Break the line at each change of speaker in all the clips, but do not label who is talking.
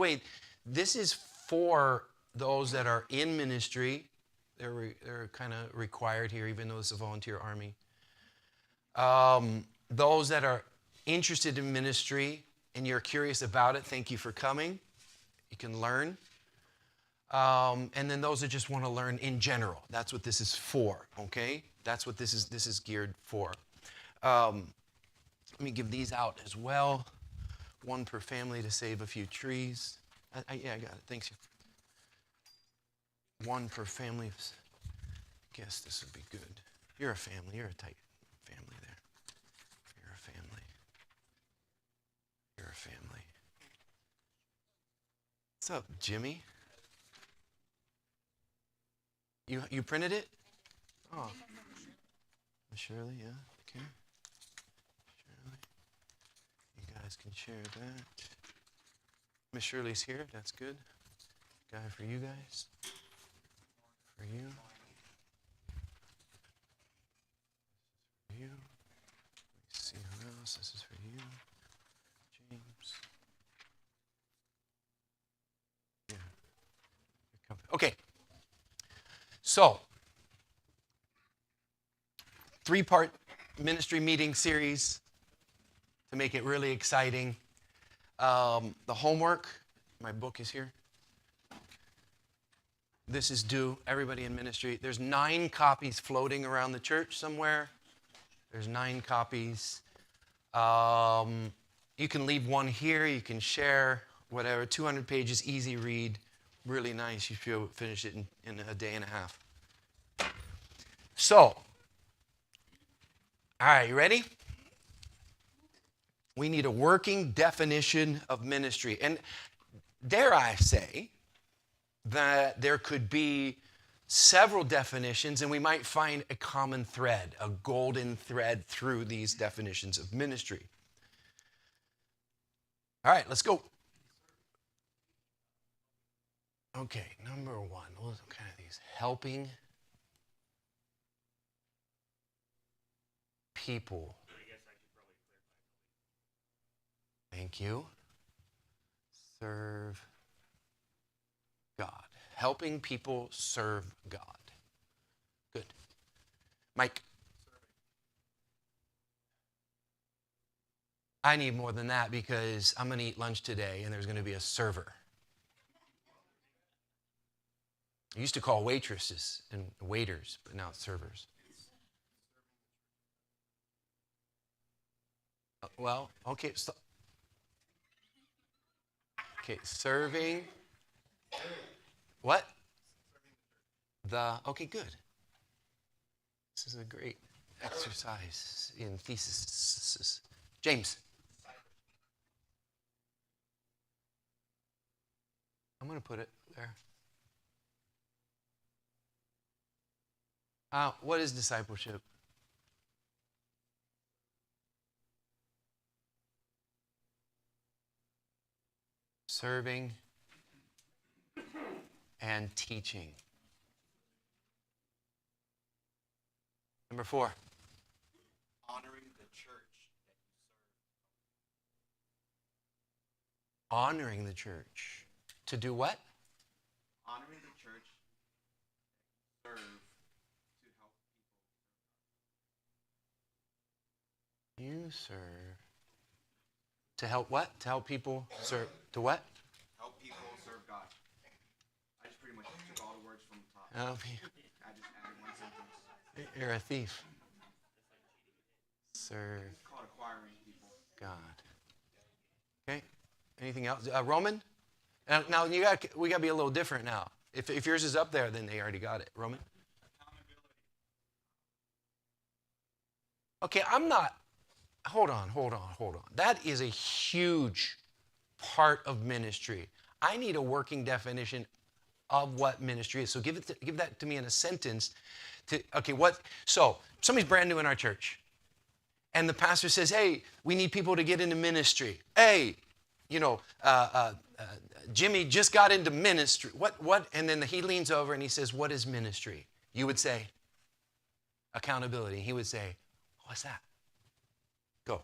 way, this is for those that are in ministry. They're kind of required here, even though it's a volunteer army. Those that are interested in ministry and you're curious about it, thank you for coming. You can learn. And then those that just want to learn in general. That's what this is for, okay? That's what this is geared for. Let me give these out as well. One per family to save a few trees. Yeah, I got it. Thanks. One per family. I guess this would be good. You're a family. You're a tight family there. You're a family. You're a family. What's up, Jimmy? You printed it? Oh. Shirley, yeah. Okay. Shirley. You guys can share that. Miss Shirley's here. That's good. Guy for you guys. For you. For you. Let's see who else. This is for you. James. Yeah. Okay. So, 3-part ministry meeting series to make it really exciting. The homework, my book is here. This is due, everybody in ministry. There's 9 copies floating around the church somewhere. There's 9 copies. You can leave one here. You can share whatever. 200 pages, easy read. Really nice. You should finish it in a day and a half. So, all right, you ready? We need a working definition of ministry. And dare I say that there could be several definitions and we might find a common thread, a golden thread through these definitions of ministry. All right, let's go. Okay, number 1. What kind of these? Helping people. Thank you. Serve God. Helping people serve God. Good. Mike. I need more than that because I'm going to eat lunch today and there's going to be a server. I used to call waitresses and waiters, but now it's servers. Well, okay. Okay, serving. What? Okay, good. This is a great exercise in thesis. James. I'm going to put it there. What is discipleship? Serving and teaching. Number 4.
Honoring the church that you serve.
Honoring the church. To do what?
Honoring the church that you serve to help people.
You serve. To help what? To help people serve. To what?
Help people serve God. I just pretty much took all the words from the top.
Oh,
I just added one sentence.
you're a thief. Serve
It's called acquiring people.
God. Okay. Anything else? Roman? Now we got to be a little different now. If yours is up there, then they already got it. Roman? Okay, I'm not. Hold on. That is a huge part of ministry. I need a working definition of what ministry is. So give that to me in a sentence. So somebody's brand new in our church. And the pastor says, hey, we need people to get into ministry. Hey, Jimmy just got into ministry. What? And then he leans over and he says, what is ministry? You would say, accountability. He would say, what's that? Go.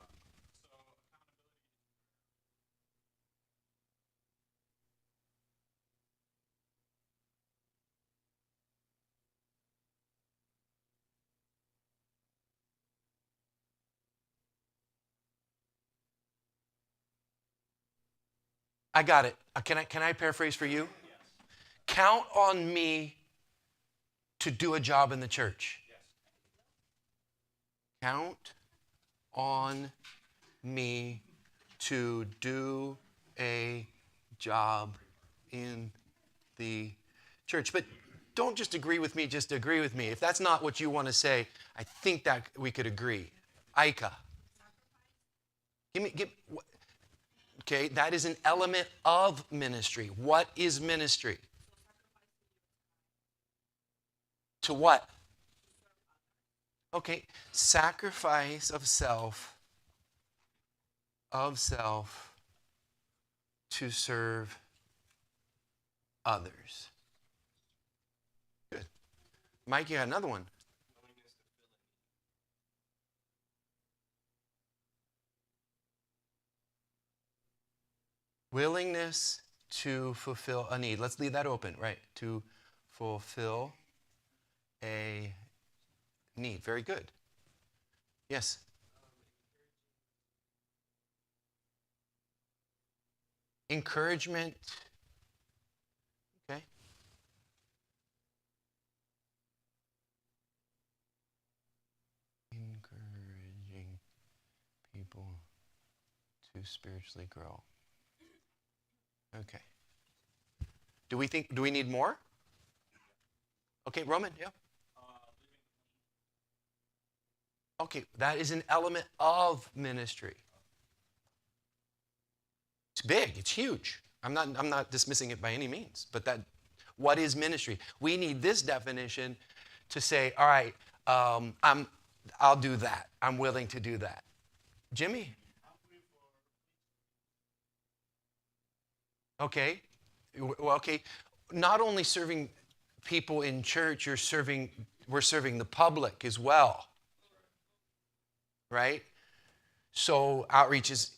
I got it. Can I paraphrase for you? Count on me to do a job in the church. Count on me to do a job in the church. But don't just agree with me, just agree with me. If that's not what you want to say, I think that we could agree. Ika. Okay, that is an element of ministry. What is ministry? To what? Okay, sacrifice of self to serve others. Good. Mike, you got another one. Willingness to fulfill a need. Let's leave that open, right? To fulfill a need. Very good. Yes? Encouragement. Okay. Encouraging people to spiritually grow. Okay. Do we need more? Okay, Roman, yeah. Okay, that is an element of ministry. It's big, it's huge. I'm not dismissing it by any means, but what is ministry? We need this definition to say, all right, I'll do that. I'm willing to do that. Jimmy? Okay. Well, okay. Not only serving people in church, we're serving the public as well. Right? So outreach is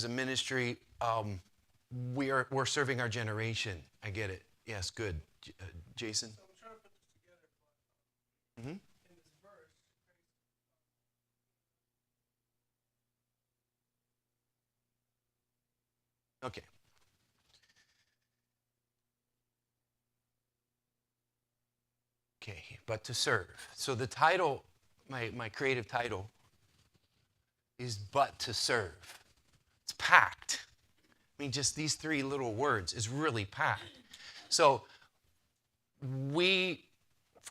a ministry. We're serving our generation. I get it. Yes, good. Jason?
So I'm trying to put this together, but in this verse,
Okay. Okay, but to serve. So the title, my creative title, is but to serve. It's packed. I mean, just these three little words is really packed. So we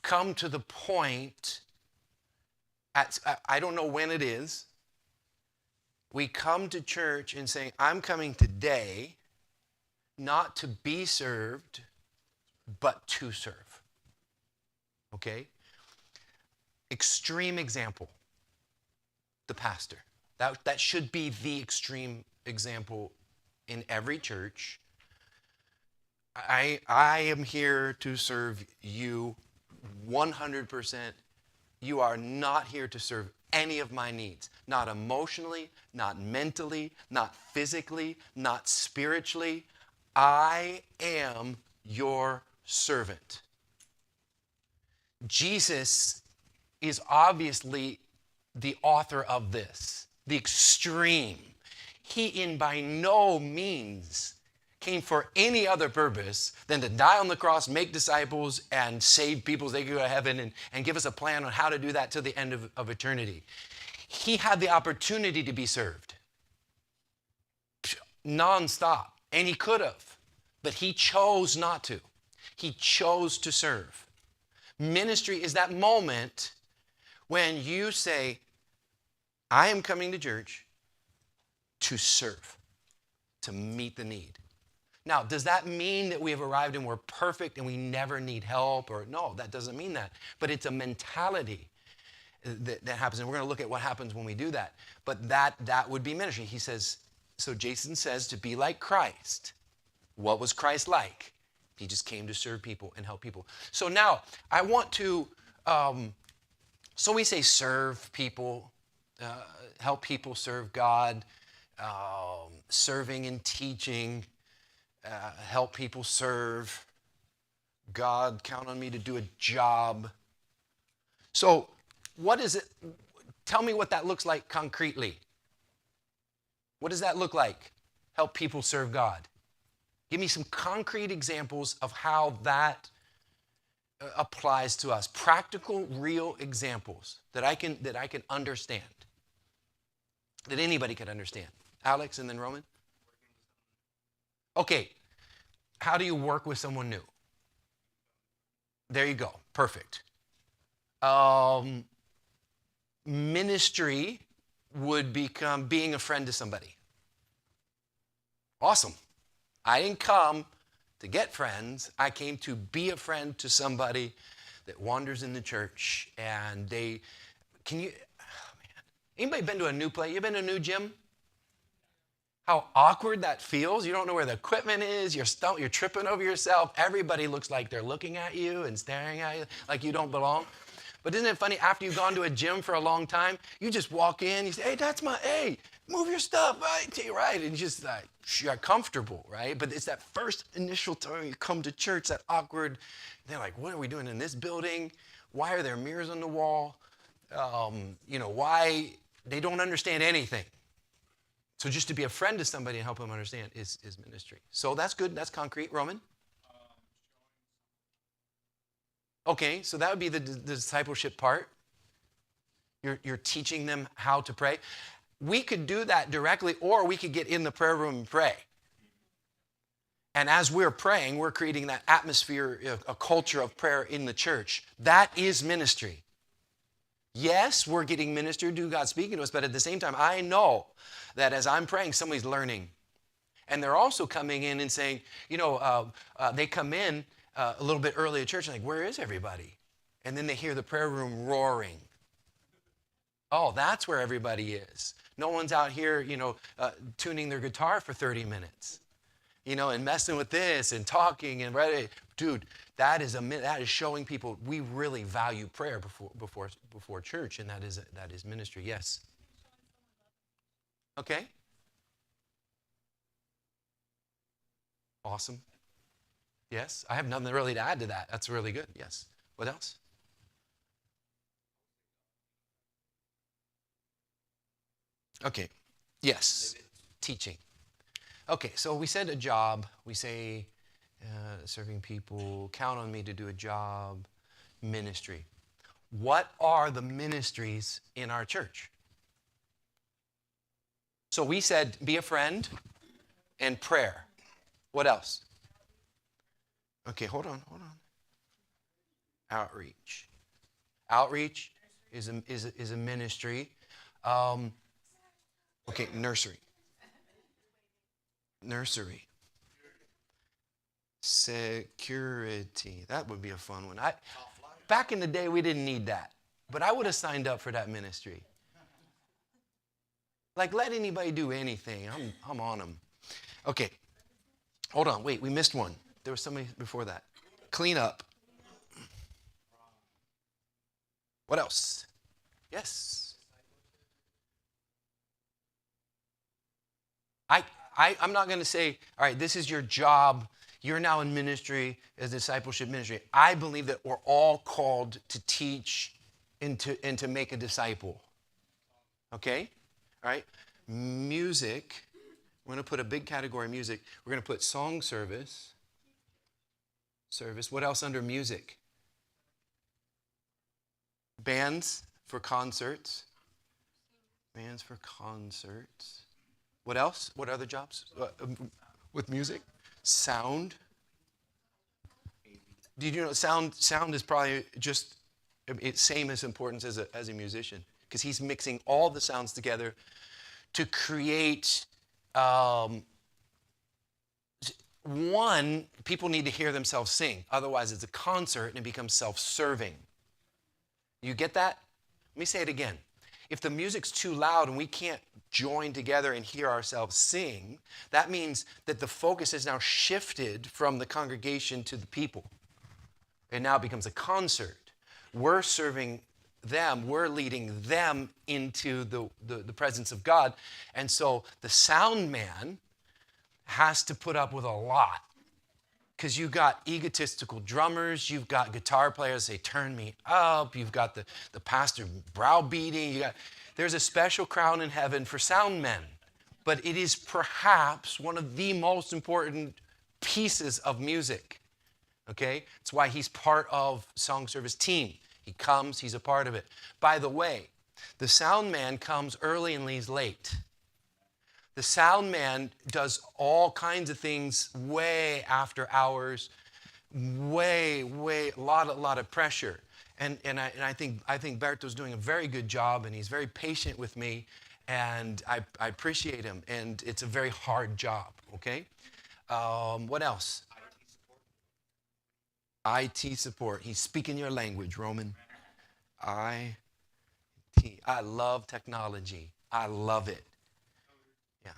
come to the point, I don't know when it is, we come to church and say, I'm coming today not to be served, but to serve. Okay? Extreme example, the pastor. That should be the extreme example in every church. I am here to serve you 100%. You are not here to serve any of my needs. Not emotionally, not mentally, not physically, not spiritually. I am your servant. Jesus is obviously the author of this, the extreme. He in by no means came for any other purpose than to die on the cross, make disciples, and save people so they could go to heaven and give us a plan on how to do that to the end of eternity. He had the opportunity to be served nonstop, and he could have, but he chose not to. He chose to serve. Ministry is that moment when you say, I am coming to church to serve, to meet the need. Now, does that mean that we have arrived and we're perfect and we never need help? Or no, that doesn't mean that. But it's a mentality that happens. And we're going to look at what happens when we do that. But that would be ministry. He says, so Jason says to be like Christ. What was Christ like? He just came to serve people and help people. So now I want to, so we say serve people, help people serve God, serving and teaching, help people serve God, count on me to do a job. So what is it? Tell me what that looks like concretely. What does that look like? help people serve God? Give me some concrete examples of how that applies to us. Practical, real examples that I can understand. That anybody could understand. Alex and then Roman? Okay. How do you work with someone new? There you go. Perfect. Ministry would become being a friend to somebody. Awesome. I didn't come to get friends. I came to be a friend to somebody that wanders in the church. And anybody been to a new place? You been to a new gym? How awkward that feels. You don't know where the equipment is. You're tripping over yourself. Everybody looks like they're looking at you and staring at you like you don't belong. But isn't it funny, after you've gone to a gym for a long time, you just walk in, you say, hey, move your stuff, right? And you're comfortable, right? But it's that first initial time you come to church, that awkward, they're like, what are we doing in this building? Why are there mirrors on the wall? Why? They don't understand anything. So just to be a friend to somebody and help them understand is ministry. So that's good, that's concrete. Roman? Okay, so that would be the discipleship part. You're teaching them how to pray. We could do that directly, or we could get in the prayer room and pray. And as we're praying, we're creating that atmosphere, a culture of prayer in the church. That is ministry. Yes, we're getting ministered to, God speaking to us, but at the same time, I know that as I'm praying, somebody's learning. And they're also coming in and saying, they come in a little bit early at church and like, where is everybody? And then they hear the prayer room roaring. Oh, that's where everybody is. No one's out here, tuning their guitar for 30 minutes, and messing with this and talking and ready. Dude, that is showing people we really value prayer before church, and that is ministry. Yes. Okay. Awesome. Yes, I have nothing really to add to that. That's really good. Yes. What else? Okay. Yes. Teaching. Okay, so we said a job. We say serving people, count on me to do a job, ministry. What are the ministries in our church? So we said be a friend and prayer. What else? Okay, hold on. Outreach. Outreach is a ministry. Okay, nursery. Security. That would be a fun one. Back in the day, we didn't need that, but I would have signed up for that ministry. Like, let anybody do anything. I'm on them. Okay, hold on. Wait, we missed one. There was somebody before that. Clean up. What else? Yes. I'm not going to say, all right, this is your job. You're now in ministry, as discipleship ministry. I believe that we're all called to teach and to make a disciple. Okay? All right? Music. We're going to put a big category, music. We're going to put song service. What else under music? Bands for concerts. What else? What other jobs with music? Sound. Did you know sound is probably just it's same as importance as a musician, because he's mixing all the sounds together to create people need to hear themselves sing. Otherwise, it's a concert and it becomes self-serving. You get that? Let me say it again. If the music's too loud and we can't join together and hear ourselves sing, that means that the focus is now shifted from the congregation to the people. It now becomes a concert. We're serving them, we're leading them into the presence of God. And so the sound man has to put up with a lot, because you've got egotistical drummers, you've got guitar players say, turn me up, you've got the pastor browbeating, there's a special crown in heaven for sound men. but it is perhaps one of the most important pieces of music. Okay? It's why he's part of song service team. He comes, he's a part of it. By the way, the sound man comes early and leaves late. The sound man does all kinds of things way after hours, way, a lot of pressure. And I think Berto's doing a very good job, and he's very patient with me, and I appreciate him. And it's a very hard job, okay? What else? IT support. He's speaking your language, Roman. IT. I love technology. I love it. Yeah.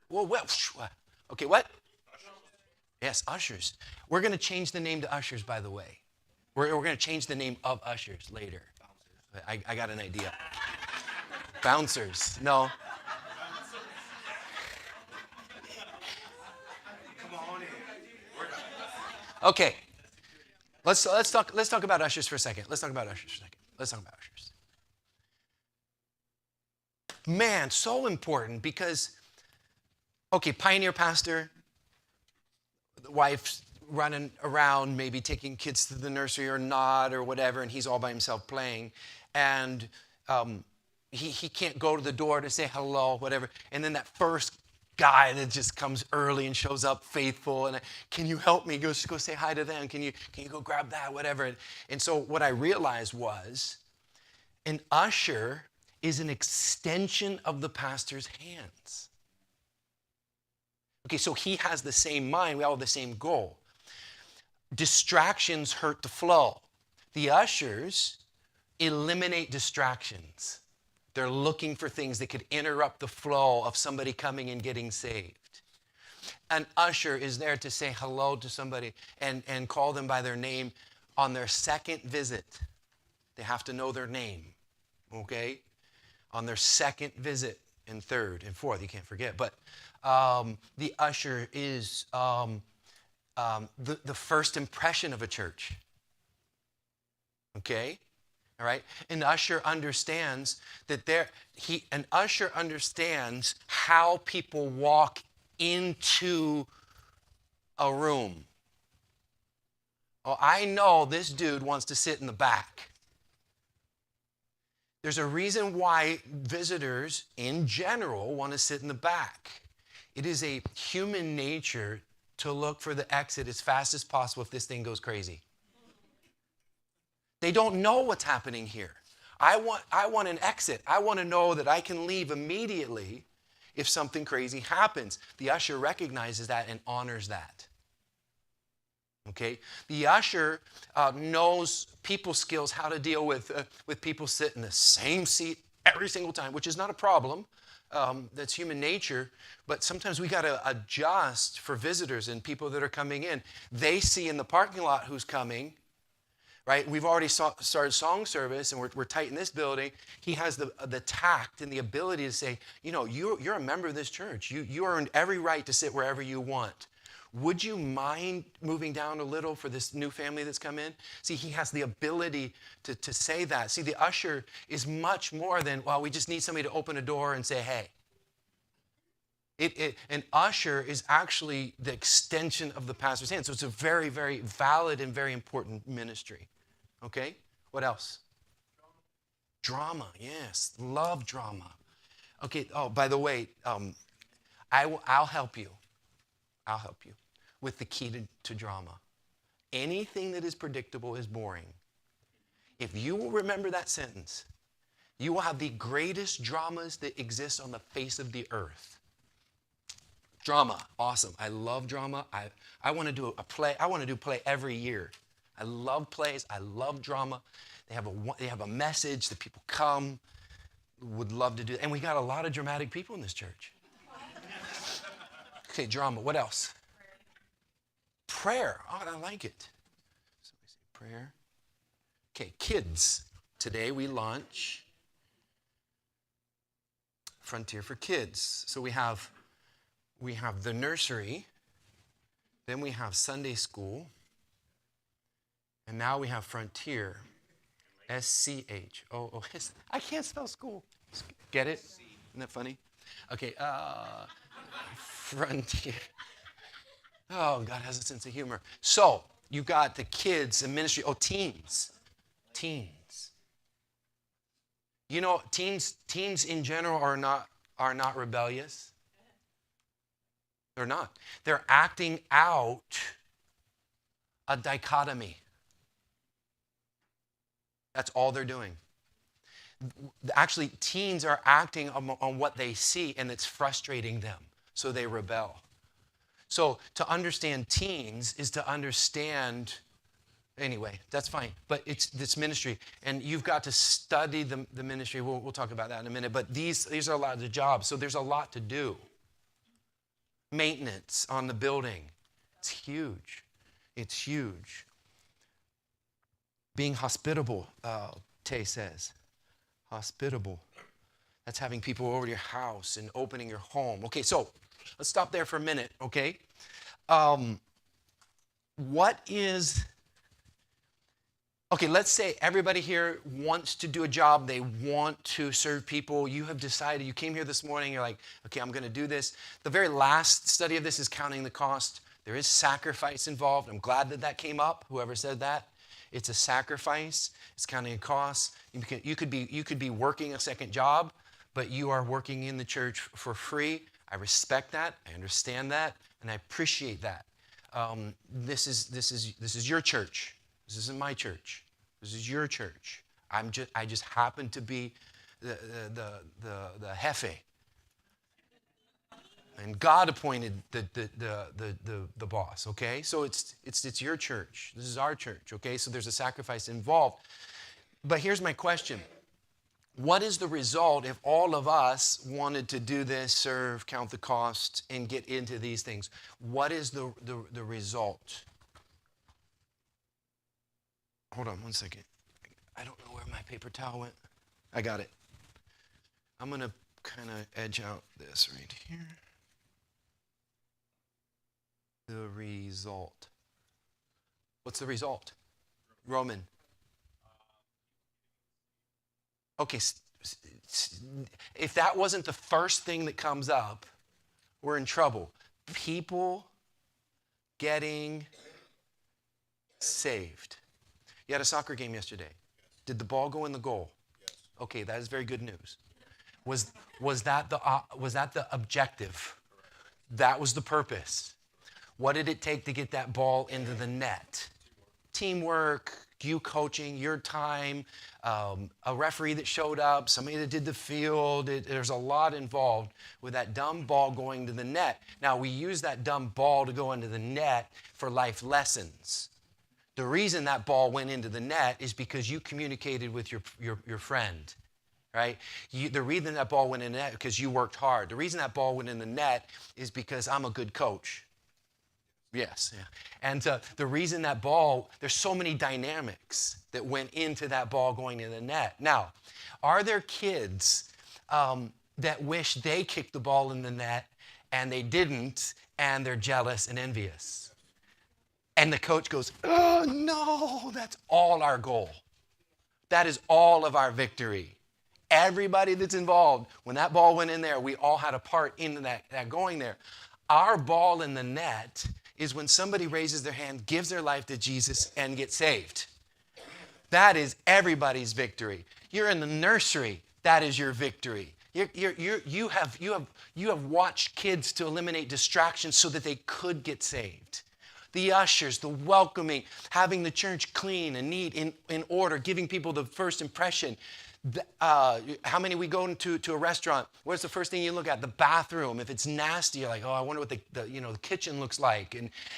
Well, okay, what? Yes, Ushers. We're going to change the name to Ushers, by the way. We're going to change the name of Ushers later. I got an idea. Bouncers. No. Okay. Let's talk about Ushers for a second. Let's talk about Ushers. Man, so important because, okay, pioneer pastor, the wife's running around, maybe taking kids to the nursery or not or whatever, and he's all by himself playing, and he can't go to the door to say hello, whatever, and then that first guy that just comes early and shows up faithful, and can you help me? Go say hi to them. Can you go grab that, whatever. And so what I realized was an usher is an extension of the pastor's hands. Okay, so he has the same mind. We all have the same goal. Distractions hurt the flow. The ushers eliminate distractions. They're looking for things that could interrupt the flow of somebody coming and getting saved. An usher is there to say hello to somebody and call them by their name on their second visit. They have to know their name, okay? On their second visit and third and fourth, you can't forget. But the usher is the first impression of a church, okay? All right, an usher understands that an usher understands how people walk into a room. Oh, I know this dude wants to sit in the back. There's a reason why visitors in general want to sit in the back. It is a human nature to look for the exit as fast as possible if this thing goes crazy. They don't know what's happening here. I want an exit. I want to know that I can leave immediately if something crazy happens. The usher recognizes that and honors that. Okay? The usher knows people skills, how to deal with people sitting in the same seat every single time, which is not a problem. That's human nature. But sometimes we got to adjust for visitors and people that are coming in. They see in the parking lot who's coming. Right? We've already started song service, and we're tight in this building. He has the tact and the ability to say, you're a member of this church. You earned every right to sit wherever you want. Would you mind moving down a little for this new family that's come in? See, he has the ability to say that. See, the usher is much more than, well, we just need somebody to open a door and say, hey. An usher is actually the extension of the pastor's hand. So it's a very, very valid and very important ministry. Okay? What else? Drama, yes. Love drama. Okay, oh, by the way, I'll help you. I'll help you with the key to drama. Anything that is predictable is boring. If you will remember that sentence, you will have the greatest dramas that exist on the face of the earth. Drama, awesome. I love drama. I want to do a play. I want to do play every year. I love plays. I love drama. They have a message that people come, would love to do. And we got a lot of dramatic people in this church. Okay, drama. What else? Prayer. Oh, I like it. Somebody say prayer. Okay, kids. Today we launch Frontier for Kids. So we have the nursery, then we have Sunday school, and now we have Frontier. SCH. I can't spell school. Get it? Isn't that funny? Okay, frontier. Oh, God has a sense of humor. So, you got the kids and ministry. Oh, teens. Teens. You know, teens in general are not rebellious. They're not. They're acting out a dichotomy. That's all they're doing. Actually, teens are acting on what they see, and it's frustrating them, so they rebel. So to understand teens is to understand, anyway, that's fine, but it's this ministry, and you've got to study the ministry. We'll talk about that in a minute, but these are a lot of the jobs, so there's a lot to do. Maintenance on the building, it's huge. It's huge. Being hospitable, Tay says. Hospitable. That's having people over to your house and opening your home. Okay, so let's stop there for a minute, okay? Okay, let's say everybody here wants to do a job. They want to serve people. You have decided, you came here this morning, you're like, okay, I'm going to do this. The very last study of this is counting the cost. There is sacrifice involved. I'm glad that came up, whoever said that. It's a sacrifice. It's counting a cost. You could be working a second job, but you are working in the church for free. I respect that. I understand that, and I appreciate that. This is your church. This isn't my church. This is your church. I just happen to be the jefe. And God appointed the boss, okay? So it's your church. This is our church, okay? So there's a sacrifice involved. But here's my question. What is the result if all of us wanted to do this, serve, count the cost, and get into these things? What is the result? Hold on one second. I don't know where my paper towel went. I got it. I'm going to kind of edge out this right here. The result. What's the result? Roman. Okay, if that wasn't the first thing that comes up, we're in trouble. People getting saved. You had a soccer game yesterday. Did the ball go in the goal? Yes. Okay, that is very good news. Was that the objective? Correct. That was the purpose. What did it take to get that ball into the net? Teamwork, you coaching, your time, a referee that showed up, somebody that did the field. There's a lot involved with that dumb ball going to the net. Now, we use that dumb ball to go into the net for life lessons. The reason that ball went into the net is because you communicated with your friend, right? The reason that ball went in the net is because you worked hard. The reason that ball went in the net is because I'm a good coach. Yes. Yeah. And the reason that ball, there's so many dynamics that went into that ball going in the net. Now, are there kids that wish they kicked the ball in the net and they didn't, and they're jealous and envious? And the coach goes, oh, no, that's all our goal. That is all of our victory. Everybody that's involved, when that ball went in there, we all had a part in that going there. Our ball in the net is when somebody raises their hand, gives their life to Jesus, and gets saved. That is everybody's victory. You're in the nursery. That is your victory. You have watched kids to eliminate distractions so that they could get saved. The ushers, the welcoming, having the church clean and neat, in order, giving people the first impression. How many we go into a restaurant? What's the first thing you look at? The bathroom. If it's nasty, you're like, oh, I wonder what the kitchen looks like.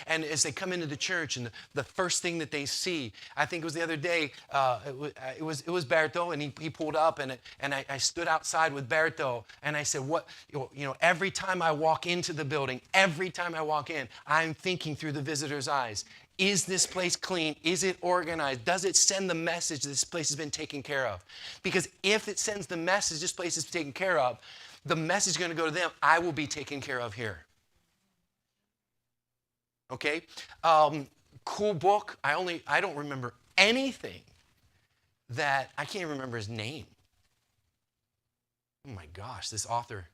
And as they come into the church, and the first thing that they see, I think it was the other day. It was Berto, and he pulled up, and I stood outside with Berto, and I said, what? Every time I walk into the building, every time I walk in, I'm thinking through the visitor's eyes. Is this place clean? Is it organized? Does it send the message this place has been taken care of? Because if it sends the message this place is taken care of, the message is going to go to them. I will be taken care of here. Okay? Cool book. I don't remember anything I can't remember his name. Oh my gosh, this author.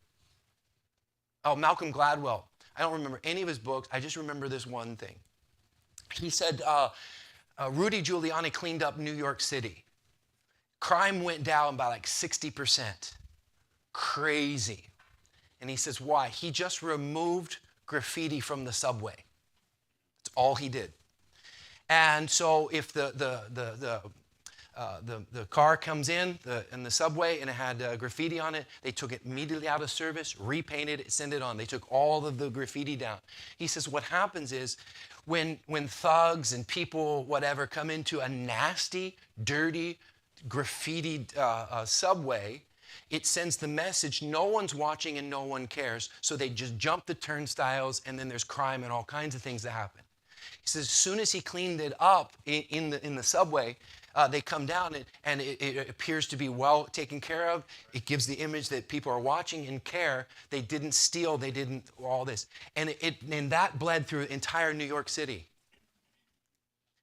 Oh, Malcolm Gladwell. I don't remember any of his books. I just remember this one thing. He said Rudy Giuliani cleaned up New York City. Crime went down by like 60%. Crazy. And he says, why? He just removed graffiti from the subway. That's all he did. And so if the car comes in the subway and it had graffiti on it, they took it immediately out of service, repainted it, sent it on. They took all of the graffiti down. He says what happens is when thugs and people, whatever, come into a nasty, dirty, graffitied subway, it sends the message, no one's watching and no one cares. So they just jump the turnstiles and then there's crime and all kinds of things that happen. He says as soon as he cleaned it up in the subway, they come down and it appears to be well taken care of. It gives the image that people are watching and care. They didn't steal, they didn't all this. And that bled through entire New York City.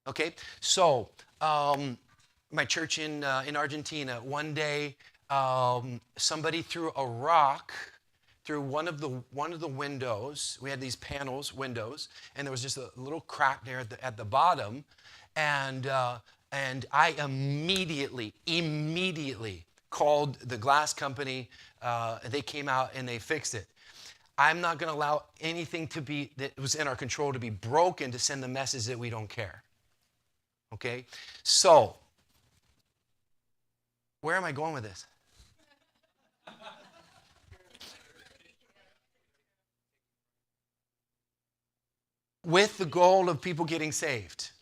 Okay, so my church in Argentina, one day somebody threw a rock through one of the windows. We had these windows, and there was just a little crack there at the bottom, and I immediately called the glass company. They came out and they fixed it. I'm not going to allow anything that was in our control to be broken to send the message that we don't care. Okay, so where am I going with this? With the goal of people getting saved.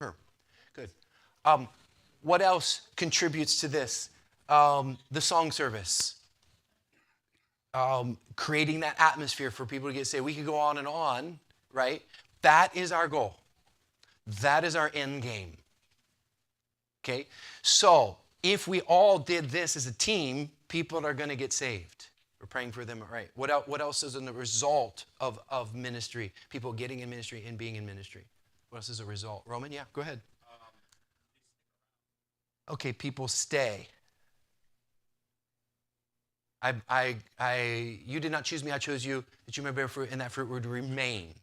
Sure. Good. What else contributes to this? The song service. Creating that atmosphere for people to get saved. We could go on and on, right? That is our goal. That is our end game. Okay? So, if we all did this as a team, people are going to get saved. We're praying for them, right? What else is the result of ministry? People getting in ministry and being in ministry. What else is a result? Roman, yeah, go ahead. Okay, people stay. You did not choose me, I chose you, that you may bear fruit, and that fruit would remain.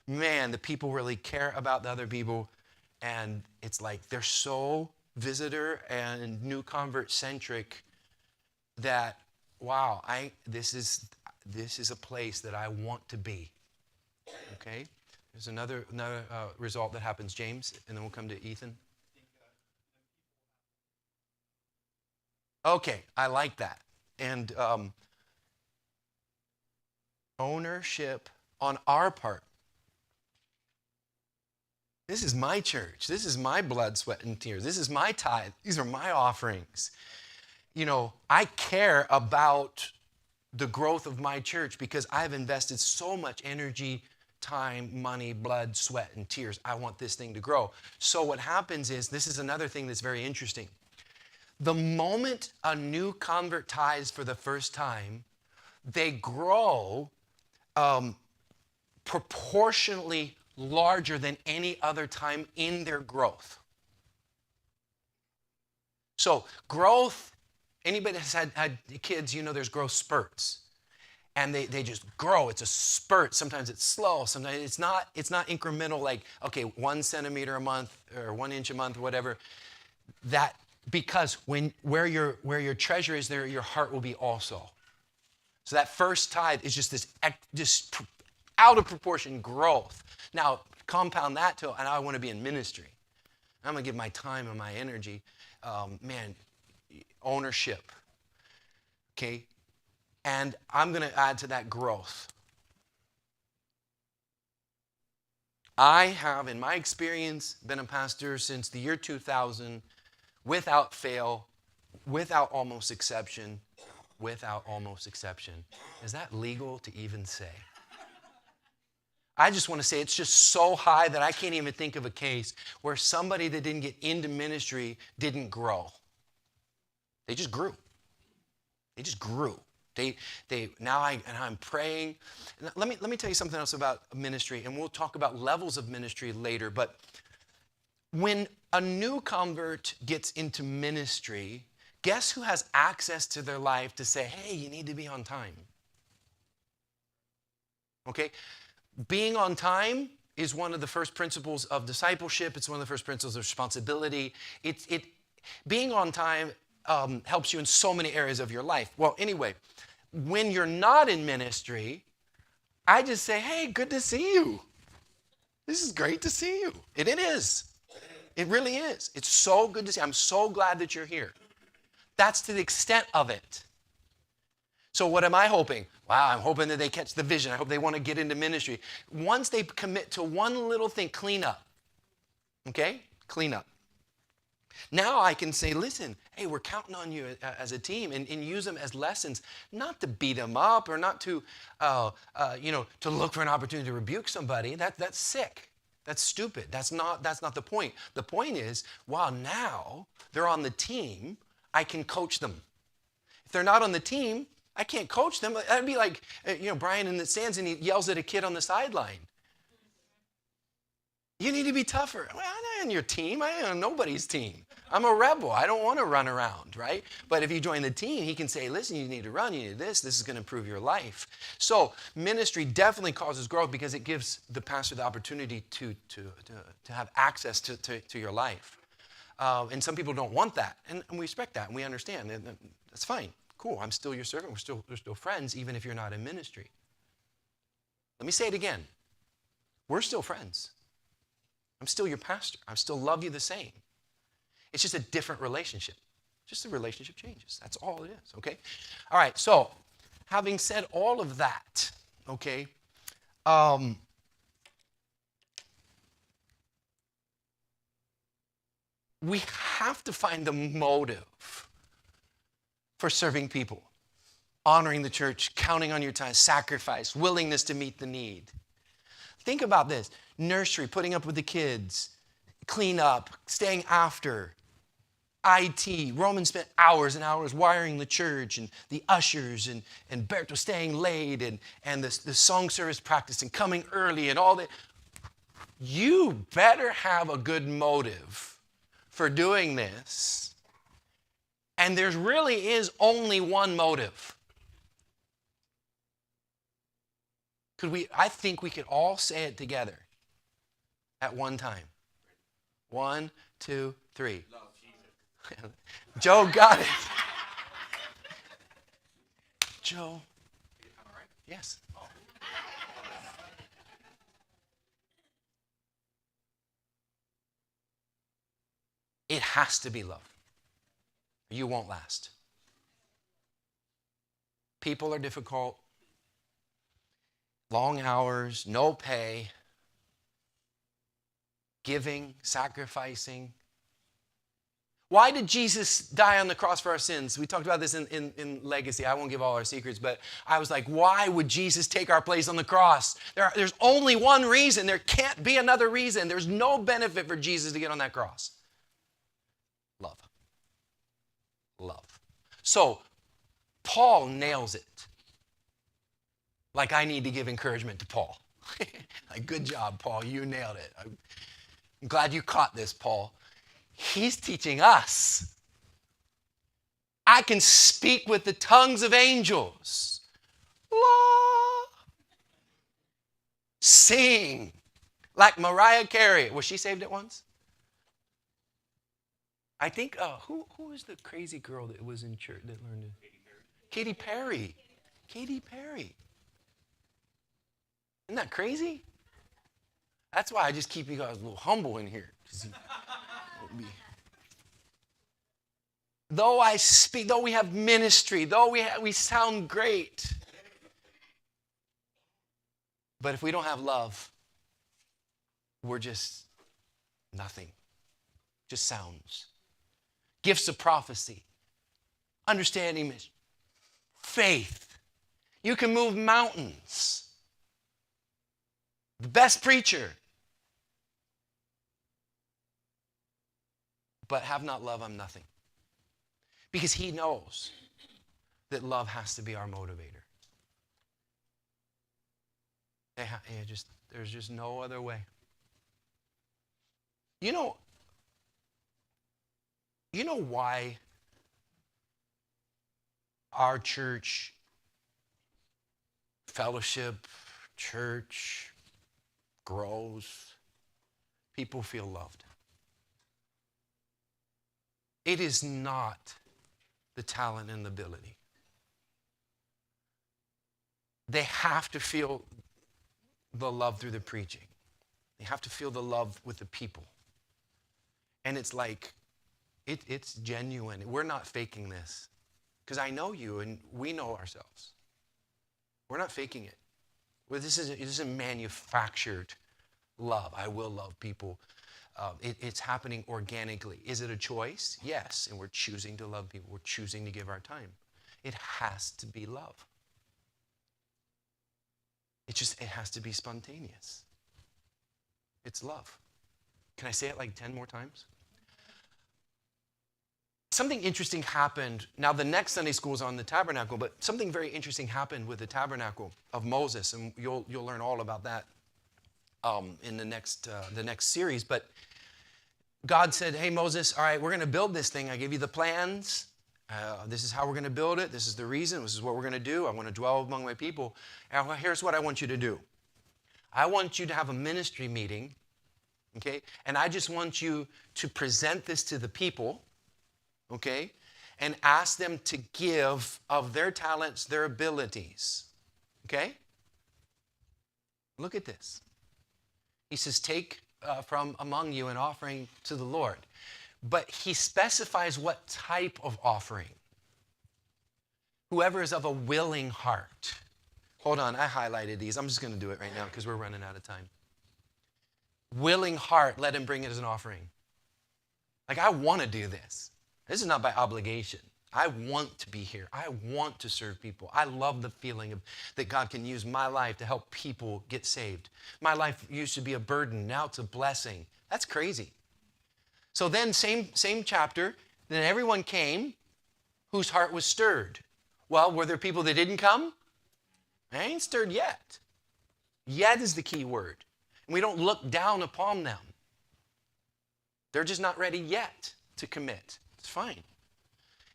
Man, the people really care about the other people, and it's like they're so visitor and new convert centric that wow, this is a place that I want to be. Okay, there's another result that happens, James, and then we'll come to Ethan. Okay, I like that. And ownership on our part. This is my church. This is my blood, sweat, and tears. This is my tithe. These are my offerings. You know, I care about the growth of my church because I've invested so much energy, time, money, blood, sweat, and tears. I want this thing to grow. So what happens is, this is another thing that's very interesting. The moment a new convert tithes for the first time, they grow proportionally larger than any other time in their growth. So growth, anybody that's had kids, you know there's growth spurts. And they just grow. It's a spurt. Sometimes it's slow. Sometimes it's not incremental, like, okay, 1 centimeter a month or 1 inch a month, or whatever. That, because where your treasure is, there your heart will be also. So that first tithe is just this out of proportion growth. Now, compound that to, and I want to be in ministry. I'm going to give my time and my energy. Ownership. Okay? And I'm going to add to that growth. I have, in my experience, been a pastor since the year 2000, without fail, without almost exception. Is that legal to even say? I just want to say it's just so high that I can't even think of a case where somebody that didn't get into ministry didn't grow. They just grew. I'm praying. Let me tell you something else about ministry, and we'll talk about levels of ministry later. But when a new convert gets into ministry, guess who has access to their life to say, hey, you need to be on time? Okay? Being on time is one of the first principles of discipleship. It's one of the first principles of responsibility. Being on time helps you in so many areas of your life. Well, anyway, when you're not in ministry, I just say, hey, good to see you. This is great to see you. It is. It really is. It's so good to see you. I'm so glad that you're here. That's to the extent of it. So what am I hoping? Wow, I'm hoping that they catch the vision. I hope they want to get into ministry. Once they commit to one little thing, clean up. Okay? Clean up. Now I can say, listen, hey, we're counting on you as a team, and use them as lessons, not to beat them up or not to, to look for an opportunity to rebuke somebody. That's sick. That's stupid. That's not the point. The point is, wow, now they're on the team, I can coach them. If they're not on the team, I can't coach them. That'd be like, Brian in the stands and he yells at a kid on the sideline. You need to be tougher. Well, I'm not on your team. I'm on nobody's team. I'm a rebel. I don't want to run around, right? But if you join the team, he can say, listen, you need to run. You need this. This is going to improve your life. So ministry definitely causes growth because it gives the pastor the opportunity to have access to your life. And some people don't want that. And we respect that and we understand. That's fine. Cool. I'm still your servant. We're still friends, even if you're not in ministry. Let me say it again. We're still friends. I'm still your pastor. I still love you the same. It's just a different relationship. Just the relationship changes. That's all it is, okay? All right, so having said all of that, okay, we have to find the motive for serving people, honoring the church, counting on your time, sacrifice, willingness to meet the need. Think about this. Nursery, putting up with the kids, clean up, staying after, IT. Roman spent hours and hours wiring the church, and the ushers, and Berto staying late, and the song service practice, and coming early, and all that. You better have a good motive for doing this. And there really is only one motive. I think we could all say it together at one time. 1, 2, 3.
Love Jesus.
Joe got it. Joe.
All right.
Yes. It has to be love. You won't last. People are difficult. Long hours, no pay. Giving, sacrificing. Why did Jesus die on the cross for our sins? We talked about this in Legacy. I won't give all our secrets, but I was like, why would Jesus take our place on the cross? There's only one reason. There can't be another reason. There's no benefit for Jesus to get on that cross. Love. Love. So, Paul nails it. Like I need to give encouragement to Paul. Like, good job, Paul. You nailed it. I'm glad you caught this, Paul. He's teaching us. I can speak with the tongues of angels. La. Sing like Mariah Carey. Was she saved at once? I think, who was the crazy girl that was in church that learned it? Katy Perry. Katy Perry. Isn't that crazy? That's why I just keep you guys a little humble in here. Though I speak, though we have ministry, though we sound great, but if we don't have love, we're just nothing. Just sounds. Gifts of prophecy, understanding mission, faith. You can move mountains. The best preacher. But have not love, I'm nothing. Because he knows that love has to be our motivator. There's just no other way. You know, You know why our church, fellowship, church grows? People feel loved. It is not the talent and the ability. They have to feel the love through the preaching. They have to feel the love with the people. And it's like, it's genuine. We're not faking this. Because I know you and we know ourselves. We're not faking it. Well, this is a manufactured love. I will love people. It's happening organically. Is it a choice? Yes. And we're choosing to love people. We're choosing to give our time. It has to be love. It has to be spontaneous. It's love. Can I say it like 10 more times? Something interesting happened. Now, the next Sunday school is on the tabernacle, but something very interesting happened with the tabernacle of Moses, and you'll learn all about that in the next series. But God said, hey, Moses, all right, we're going to build this thing. I gave you the plans. This is how we're going to build it. This is the reason. This is what we're going to do. I want to dwell among my people. And here's what I want you to do. I want you to have a ministry meeting, okay? And I just want you to present this to the people, okay? And ask them to give of their talents, their abilities, okay? Look at this. He says, take from among you an offering to the Lord. But he specifies what type of offering. Whoever is of a willing heart. Hold on, I highlighted these. I'm just going to do it right now because we're running out of time. Willing heart, let him bring it as an offering. Like, I want to do this. This is not by obligation. I want to be here. I want to serve people. I love the feeling of that God can use my life to help people get saved. My life used to be a burden. Now it's a blessing. That's crazy. So then, same chapter, then everyone came whose heart was stirred. Well, were there people that didn't come? They ain't stirred yet. Yet is the key word. And we don't look down upon them. They're just not ready yet to commit. It's fine.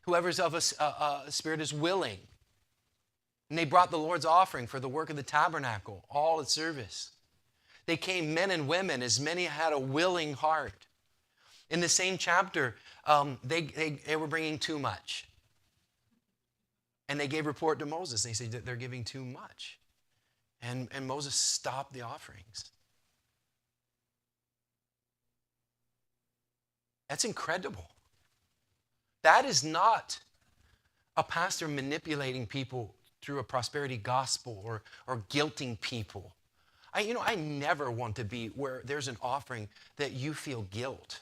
Whoever's of a spirit is willing. And they brought the Lord's offering for the work of the tabernacle, all its service. They came, men and women, as many had a willing heart. In the same chapter, they were bringing too much. And they gave report to Moses. They said that they're giving too much. And Moses stopped the offerings. That's incredible. That is not a pastor manipulating people through a prosperity gospel or guilting people. I never want to be where there's an offering that you feel guilt.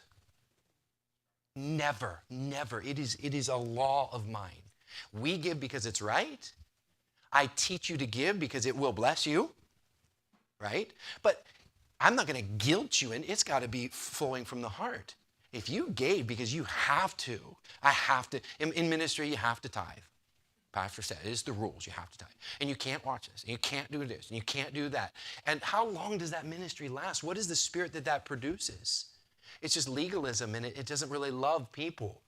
Never, never. It is a law of mine. We give because it's right. I teach you to give because it will bless you, right? But I'm not going to guilt you, and it's got to be flowing from the heart. If you gave because you have to, I have to. In ministry, you have to tithe. Pastor said, it's the rules. You have to tithe. And you can't watch this. And you can't do this. And you can't do that. And how long does that ministry last? What is the spirit that produces? It's just legalism, and it doesn't really love people.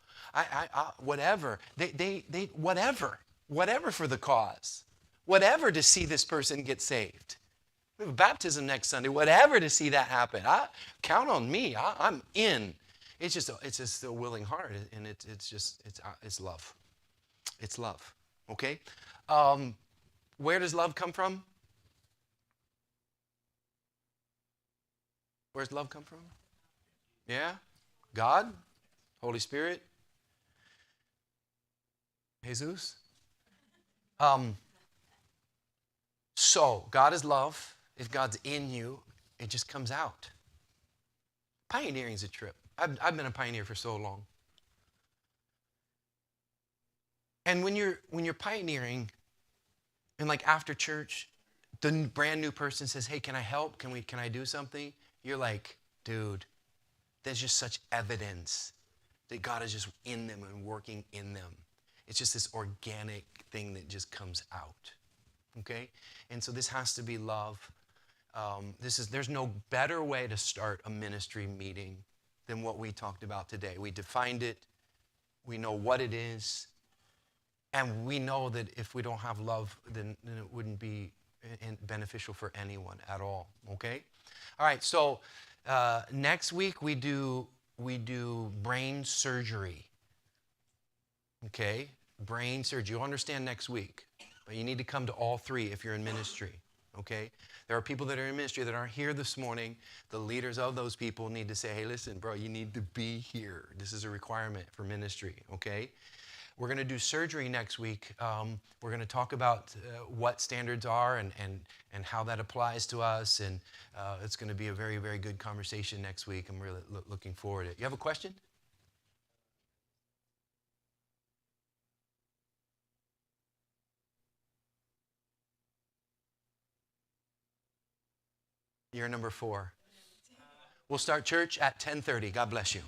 Whatever. They whatever for the cause. Whatever to see this person get saved. We have a baptism next Sunday. Whatever to see that happen. Count on me. I'm in. It's just a willing heart, and it's love. It's love. Okay? Where does love come from? Where's love come from? Yeah? God? Holy Spirit? Jesus? So, God is love. If God's in you, it just comes out. Pioneering is a trip. I've been a pioneer for so long. And when you're pioneering, and like after church, the brand new person says, hey, can I help? Can I do something? You're like, dude, there's just such evidence that God is just in them and working in them. It's just this organic thing that just comes out. Okay? And so this has to be love. There's no better way to start a ministry meeting than what we talked about today. We defined it. We know what it is. And we know that if we don't have love, then it wouldn't be beneficial for anyone at all. Okay? All right, so next week we do brain surgery. Okay? Brain surgery. You'll understand next week. But you need to come to all three if you're in ministry. Okay? There are people that are in ministry that aren't here this morning. The leaders of those people need to say, hey, listen, bro, you need to be here. This is a requirement for ministry. Okay? We're going to do surgery next week. We're going to talk about what standards are and how that applies to us. And it's going to be a very, very good conversation next week. I'm really looking forward to it. You have a question? You're number 4. We'll start church at 10:30. God bless you.